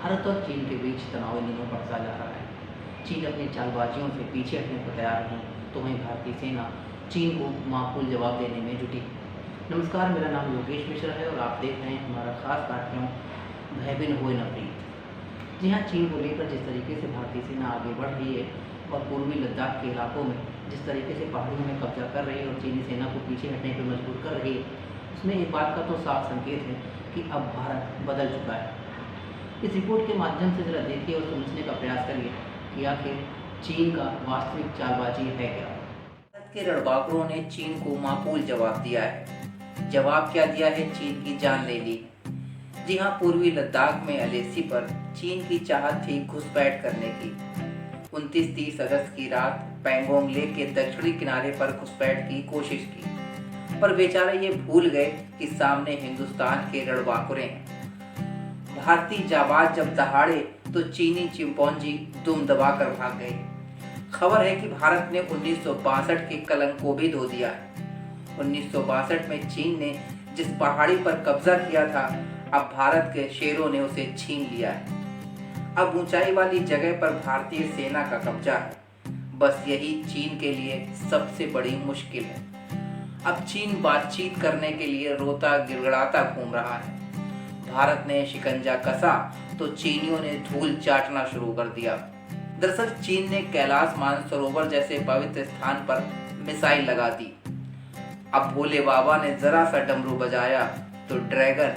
भारत और चीन के बीच तनाव इन दिनों बढ़ता जा रहा है। चीन अपनी चालबाजियों से पीछे हटने को तैयार नहीं, तो वहीं भारतीय सेना चीन को माकूल जवाब देने में जुटी है। नमस्कार, मेरा नाम योगेश मिश्रा है और आप देख रहे हैं हमारा खास कार्यक्रम भय-बिन होए न प्रीत। जी हाँ, चीन को लेकर जिस तरीके से भारतीय सेना आगे बढ़ रही है और पूर्वी लद्दाख के इलाकों में जिस तरीके से पहाड़ियों में कब्जा कर रही है और चीनी सेना को पीछे हटने पर मजबूर कर रही है, उसमें एक बात का तो साफ संकेत है कि अब भारत बदल चुका है। इस रिपोर्ट के माध्यम से ज़रा देखिए और समझने का प्रयास करिए कि आखिर चीन का वास्तविक चालबाजी है क्या। भारत के रणबांकुरों ने चीन को माकूल जवाब दिया है। जवाब क्या दिया है? चीन की जान ले ली। जी हाँ, पूर्वी लद्दाख में अलेसी पर चीन की चाहत थी घुसपैठ करने की। 29-30 अगस्त की रात पैंगोंग लेक के दक्षिणी किनारे पर घुसपैठ की कोशिश की, पर बेचारे ये भूल गए कि सामने हिंदुस्तान के रणबांकुरे हैं। भारतीय जाबाज जब दहाड़े तो चीनी चिंपौंजी दुम दबाकर भाग गए। खबर है कि भारत ने 1962 के कलंक को भी धो दिया है। 1962 में चीन ने जिस पहाड़ी पर कब्जा किया था, अब भारत के शेरों ने उसे छीन लिया है। अब ऊंचाई वाली जगह पर भारतीय सेना का कब्जा है। बस यही चीन के लिए सबसे बड़ी मुश्किल है। अब चीन बातचीत करने के लिए रोता गिड़गिड़ाता घूम रहा है। भारत ने शिकंजा कसा तो चीनियों ने धूल चाटना शुरू कर दिया। दरअसल चीन ने कैलाश मानसरोवर जैसे पवित्र स्थान पर मिसाइल लगा दी। अब भोले बाबा ने जरा सा डमरू बजाया तो ड्रैगन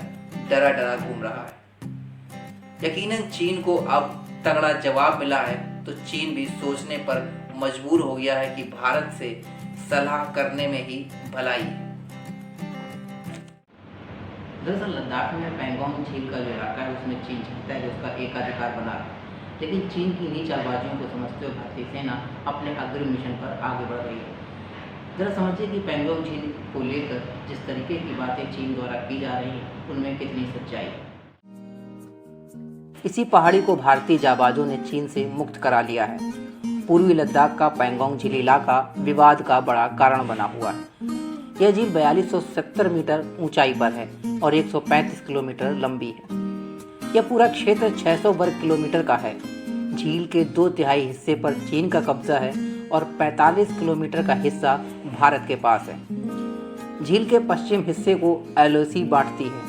डरा डरा घूम रहा है। यकीनन चीन को अब तगड़ा जवाब मिला है, तो चीन भी सोचने पर मजबूर हो गया है कि भारत से सलाह करने में ही भलाई है। दरअसल लद्दाख में पैंगोंग झील का जो इलाका है उसमें चीन चाहता है कि उसका एकाधिकार बना रहे, लेकिन चीन की इन्हीं चालबाजियों को समझते हुए भारतीय सेना अपने अग्रिम मिशन पर आगे बढ़ रही है। जरा समझिए कि पैंगोंग झील को लेकर जिस तरीके की बातें चीन द्वारा की जा रही हैं उनमें कितनी सच्चाई है। इसी पहाड़ी को भारतीय जाबाजों ने चीन से मुक्त करा लिया है। पूर्वी लद्दाख का पैंगोंग झील इलाका विवाद का बड़ा कारण बना हुआ है। यह झील 4270 मीटर ऊंचाई पर है और 135 किलोमीटर लंबी है। यह पूरा क्षेत्र 600 वर्ग किलोमीटर का है। झील के 2/3 हिस्से पर चीन का कब्जा है और 45 किलोमीटर का हिस्सा भारत के पास है। झील के पश्चिम हिस्से को एलओसी बांटती है।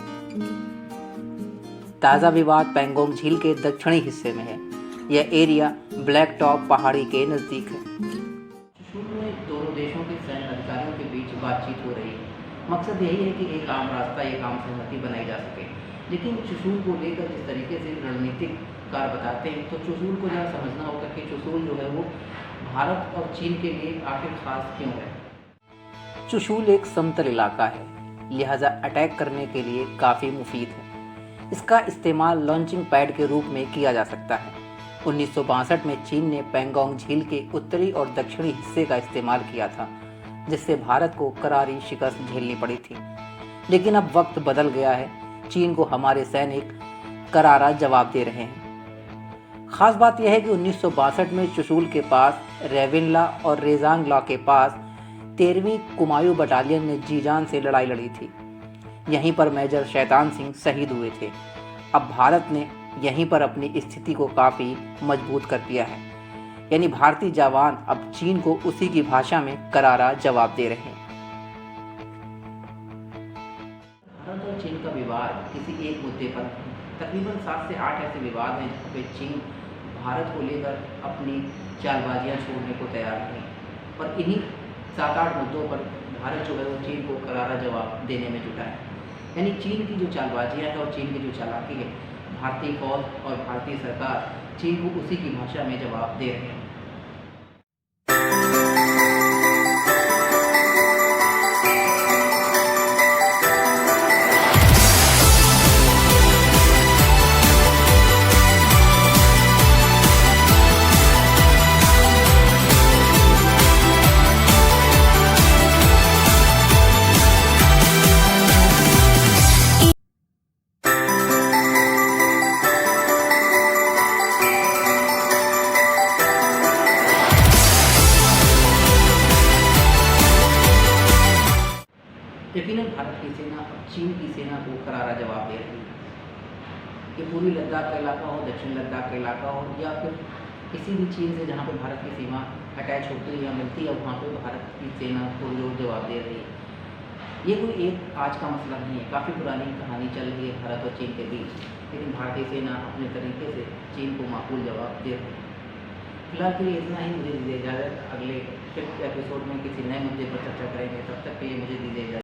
ताज़ा विवाद पैंगोंग झील के दक्षिणी हिस्से में है। यह एरिया ब्लैक टॉप पहाड़ी के नज़दीक है। शुरू में दोनों देशों के सैन्य अधिकारियों के बीच बातचीत हो रही है। मकसद यही है कि एक आम रास्ता, एक आम सहमति बनाई जा सके। लेकिन चुशूल को लेकर जिस तरीके से रणनीतिक कार बताते हैं, तो चुशूल को जरा समझना होगा कि चुशूल जो है वो भारत और चीन के लिए आखिर खास क्यों है। चुशूल एक समतल इलाका है, लिहाजा अटैक करने के लिए काफ़ी मुफीद है। इसका इस्तेमाल लॉन्चिंग पैड के रूप में किया जा सकता है। 1962 में चीन ने पैंगोंग झील के उत्तरी और दक्षिणी हिस्से का इस्तेमाल किया था, जिससे भारत को करारी शिकस्त झेलनी पड़ी थी। लेकिन अब वक्त बदल गया है। चीन को हमारे सैनिक करारा जवाब दे रहे हैं। खास बात यह है कि 1962 में चुशूल के पास रेविनला और रेजांगला के पास 13वीं कुमायूं बटालियन ने जी जान से लड़ाई लड़ी थी। यहीं पर मेजर शैतान सिंह शहीद हुए थे। अब भारत ने यहीं पर अपनी स्थिति को काफ़ी मजबूत कर दिया है। यानी भारतीय जवान अब चीन को उसी की भाषा में करारा जवाब दे रहे हैं। भारत और चीन का विवाद किसी एक मुद्दे पर नहीं, तकरीबन 7 से 8 ऐसे विवाद हैं जहाँ पे चीन भारत को लेकर अपनी चालबाजियाँ छोड़ने को तैयार नहीं, और इन्हीं 7-8 मुद्दों पर भारत जो है वो चीन को करारा जवाब देने में जुटा है। यानी चीन की जो चालबाजियाँ हैं और चीन की जो चालाकी है, भारतीय फौज और भारतीय सरकार चीन को उसी की भाषा में जवाब दे रहे हैं। यकीनन भारत की सेना अब चीन की सेना को करारा जवाब दे रही है। कि पूर्वी लद्दाख का इलाका हो, दक्षिण लद्दाख का इलाका हो, या फिर किसी भी चीज़ से जहाँ पे भारत की सीमा अटैच होती है या मिलती है, वहाँ पे भारत की सेना को जो जवाब दे रही है। ये कोई एक आज का मसला नहीं है, काफ़ी पुरानी कहानी चल रही है भारत और चीन के बीच, लेकिन भारतीय सेना अपने तरीके से चीन को माकूल जवाब दे रही है। फिलहाल के लिए इतना ही, मुझे दीजिए इजाज़त। अगले फिर एपिसोड में किसी नए मुद्दे पर चर्चा करेंगे, तब तक के लिए मुझे दीजिए इजाज़त।